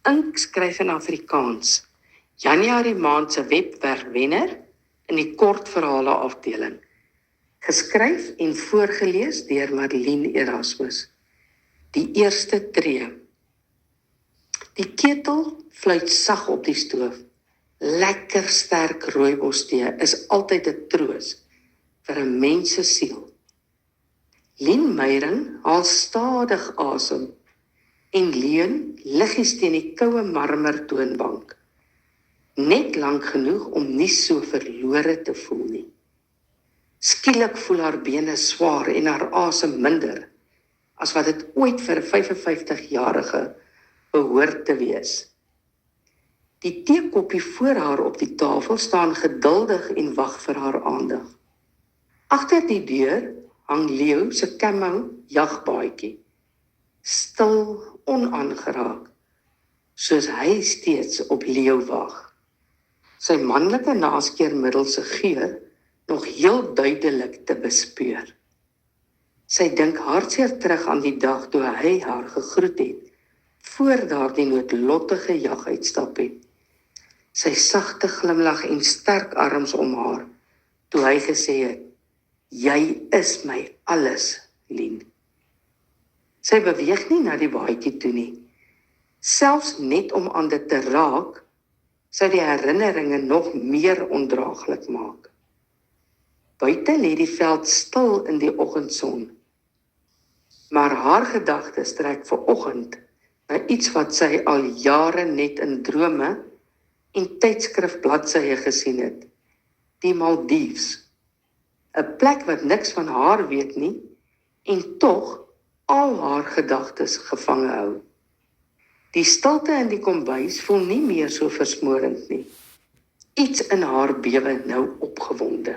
Ink skryf in Afrikaans. Januarie maand se webwerfwenner in die kortverhale afdeling. Geskryf en voorgelees deur Marlene Erasmus. Die eerste tree. Die ketel fluit sag op die stoof. Lekker sterk rooibostee is altyd 'n troos vir 'n mens se siel. Lien Meyering haal stadig asem en Leon liggies teen die koue marmer toonbank. Net lank genoeg om nie so verlore te voel nie. Skielik voel haar bene swaar en haar asem minder as wat dit ooit vir 'n 55-jarige behoort te wees. Die teekoppie voor haar op die tafel staan geduldig en wag vir haar aandag. Agter die deur hang Leo se camo jagbaadjie, stil, onaangeraak, soos hy steeds op Leo wag. Sy manlike naskeermiddel se geur nog heel duidelik te bespeur. Sy dink hartseer terug aan die dag toe hy haar gegroet het, voor daardie noodlottige jaguitstap het. Sy sagte glimlag en sterk arms om haar, toe hy gesê het, jy is my alles, Lien. Sy beweeg nie na die baadjie toe nie. Selfs net om aan dit te raak, sou die herinneringe nog meer ondraaglik maak. Buite lê die veld stil in die oggendson. Maar haar gedagtes trek vanoggend na iets wat sy al jare net in drome en tydskrifbladsye gesien het. Die Maldives. 'n plek wat niks van haar weet nie en tog al haar gedagtes gevange hou. Die stilte in die kombuis voel nie meer so versmorend nie. Iets in haar bewe nou opgewonde.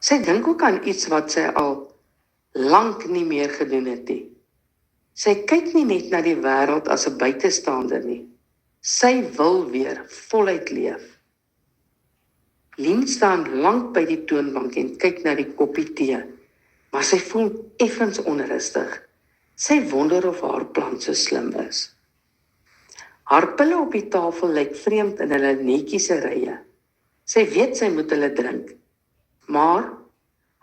Sy dink ook aan iets wat sy al lank nie meer gedoen het nie. Sy kyk nie net na die wêreld as 'n buitestander nie. Sy wil weer voluit leef. Lien staan lank by die toonbank en kyk na die koppie tee, maar sy voel effens onrustig. Sy wonder of haar plan so slim is. Haar pille op die tafel lyk vreemd in hulle netjiese rye. Sy weet sy moet hulle drink, maar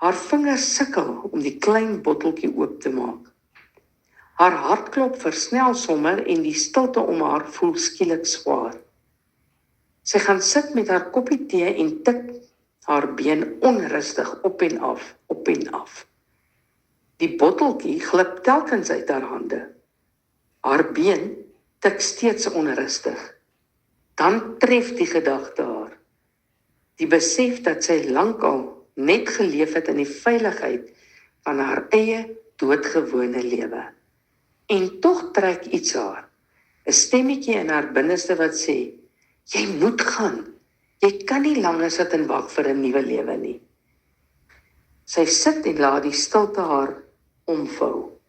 haar vingers sukkel om die klein botteltjie oop te maak. Haar hartklop versnel sommer en die stilte om haar voel skielik swaar. Sy gaan sit met haar koppie tee en tik haar been onrustig op en af. Die botteltjie glip telkens uit haar hande. Haar been tik steeds onrustig. Dan tref die gedagte haar. Die besef dat sy lankal net geleef het in die veiligheid van haar eie doodgewone lewe. En tog trek iets haar. 'n Stemmetjie in haar binneste wat sê, jy moet gaan. Jy kan nie langer sit en wag vir 'n nuwe lewe nie. Sy sit en laat die stilte haar omvou.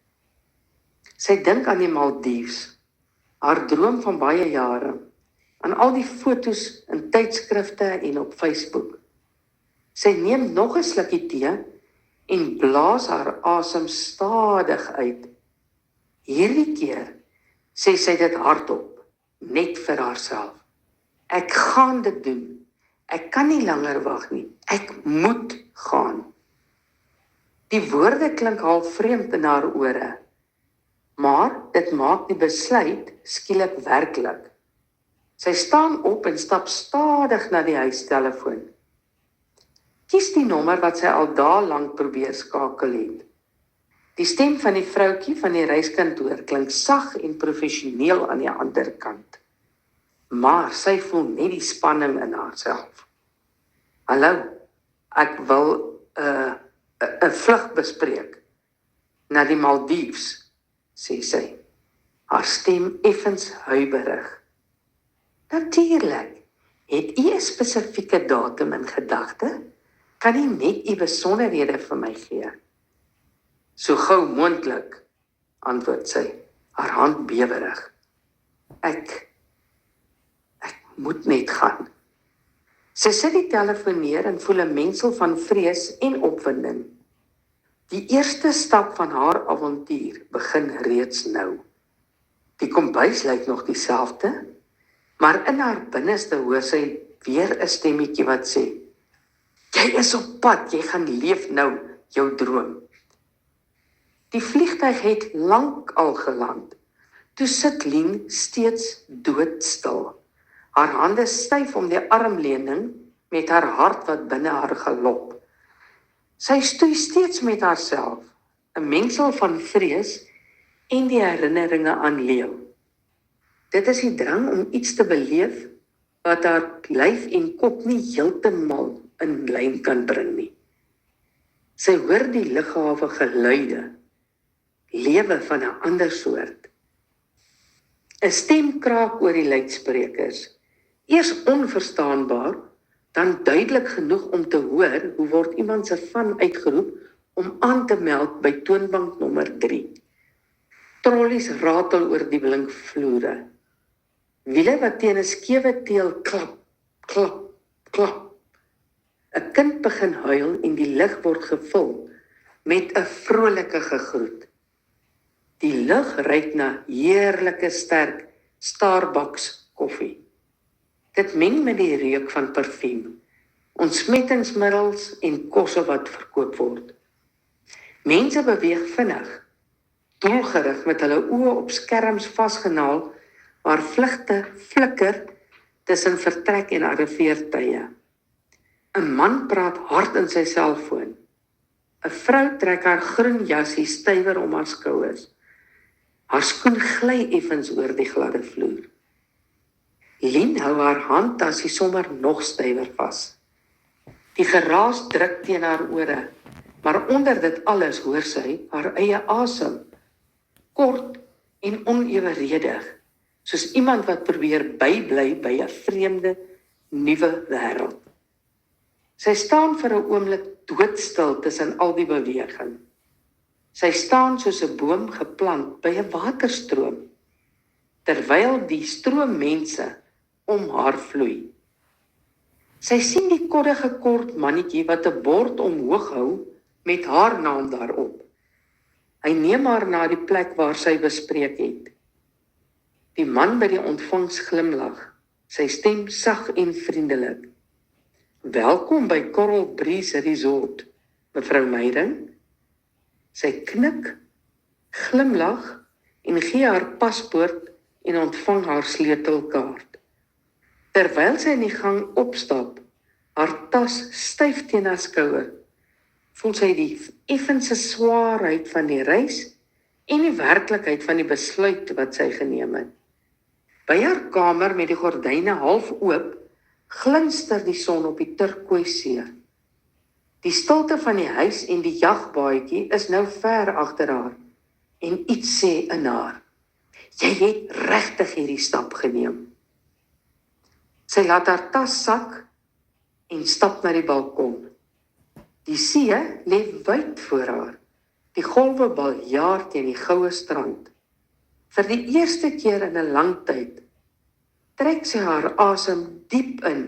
Sy dink aan die Maldives, haar droom van baie jare, aan al die foto's in tydskrifte en op Facebook. Sy neem nog 'n slukkie tee en blaas haar asem stadig uit. Hierdie keer sê sy dit hardop, net vir haarself. Ek gaan dit doen. Ek kan nie langer wag nie. Ek moet gaan. Die woorde klink half vreemd in haar ore, maar dit maak die besluit skielik werklik. Sy staan op en stap stadig na die huistelefoon. Kies die nommer wat sy al dae lank probeer skakel het. Die stem van die vroutjie van die reiskantoor klink sag en professioneel aan die ander kant. Maar sy voel net die spanning in haarself. Hallo, ek wil 'n vlug bespreek na die Maldives, sê sy. Haar stem effens huiwerig. Natuurlik, het u 'n spesifieke datum in gedagte? Kan u net u besonderhede vir my gee? So gou moontlik, antwoord sy, haar hand bewerig. Ek moet net gaan. Sy sit die telefoon neer en voel 'n mengsel van vrees en opwinding. Die eerste stap van haar avontuur begin reeds nou. Die kombuis kombuis lyk nog dieselfde, maar in haar binneste hoor sy weer 'n stemmetjie wat sê, jy is op pad, jy gaan leef nou jou droom. Die vliegtuig het lank al geland. Toe sit Lien steeds doodstil. Haar hande styf om die armleuning met haar hart wat binne haar galop. Sy stoei steeds met haarself, 'n mengsel van vrees en die herinneringe aan leeu. Dit is die drang om iets te beleef wat haar lyf en kop nie heeltemal in lyn kan bring nie. Sy hoor die lughawe geluide, lewe van 'n ander soort. 'n Stem kraak oor die luidsprekers, eers onverstaanbaar, dan duidelik genoeg om te hoor hoe word iemand se van uitgeroep om aan te meld by toonbank nommer 3. Trollies ratel oor die blinkvloere. Wiele wat teen 'n skewe teel klap, klap, klap. 'n Kind begin huil en die lug word gevul met 'n vrolike gegroet. Die lug ruik na heerlike sterk Starbucks koffie. Dit meng met die reuk van parfuum, ontsmettingsmiddels en kosse wat verkoop word. Mense beweeg vinnig, doelgerig met hulle oë op skerms vasgenaal, waar vlugte flikker tussen vertrek en arriveertye. 'n Man praat hard in sy selfoon. 'n Vrou trek haar groen jasie stywer om haar skouers. Haar skoen gly effens oor die gladde vloer. Lien hou haar handtasie sommer nog stywer vas. Die geraas druk teen haar ore, maar onder dit alles hoor sy haar eie asem, kort en oneweredig, soos iemand wat probeer bybly by 'n vreemde, nuwe wêreld. Sy staan vir 'n oomblik doodstil tussen al die beweging. Sy staan soos 'n boom geplant by 'n waterstroom, terwyl die stroom mense om haar vloei. Sy sien die koddige kort mannetjie wat 'n bord omhoog hou met haar naam daarop. Hy neem haar na die plek waar sy bespreek het. Die man by die ontvangs glimlag, sy stem sag en vriendelik. Welkom by Coral Breeze Resort, mevrou Meiding. Sy knik, glimlag en gee haar paspoort en ontvang haar sleutelkaart. Terwyl sy in die gang opstap, haar tas styf teen haar skouer, voel sy die effense swaarheid van die reis en die werklikheid van die besluit wat sy geneem het. By haar kamer met die gordyne half oop, glinster die son op die turkooisee. Die stilte van die huis en die jagbaadjie is nou ver agter haar en iets sê in haar: jy het regtig hierdie stap geneem. Sy laat haar tas sak en stap na die balkon. Die see lê wyd voor haar. Die golwe baljaar teen die goue strand. Vir die eerste keer in 'n lang tyd trek sy haar asem diep in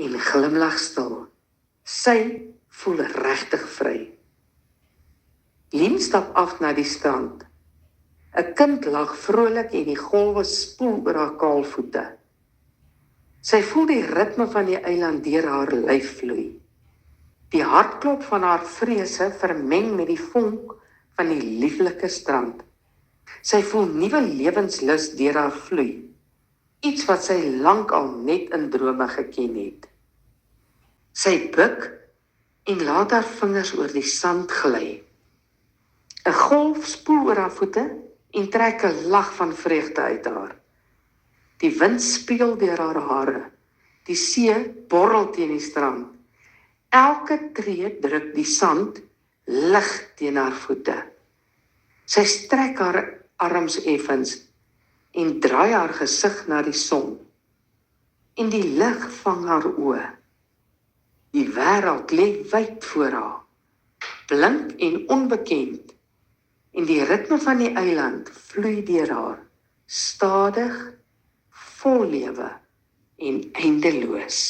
en glimlag stil. Sy voel regtig vry. Lien stap af na die strand. 'n Kind lag vrolik en die golwe spoel oor haar kaal voete. Sy voel die ritme van die eiland deur haar lyf vloei. Die hartklop van haar vrese vermeng met die vonk van die lieflike strand. Sy voel nuwe lewenslus deur haar vloei. Iets wat sy lank al net in drome geken het. Sy buk en laat haar vingers oor die sand gly. 'n Golf spoel oor haar voete en trek 'n lag van vreugde uit haar. Die wind speel deur haar hare. Die see borrel teen die strand. Elke tree druk die sand lig teen haar voete. Sy strek haar arms effens en draai haar gesig na die son. En die lig vang haar oë. Die wêreld lê wyd voor haar, blink en onbekend, en die ritme van die eiland vloei deur haar, stadig, vol lewe en eindeloos.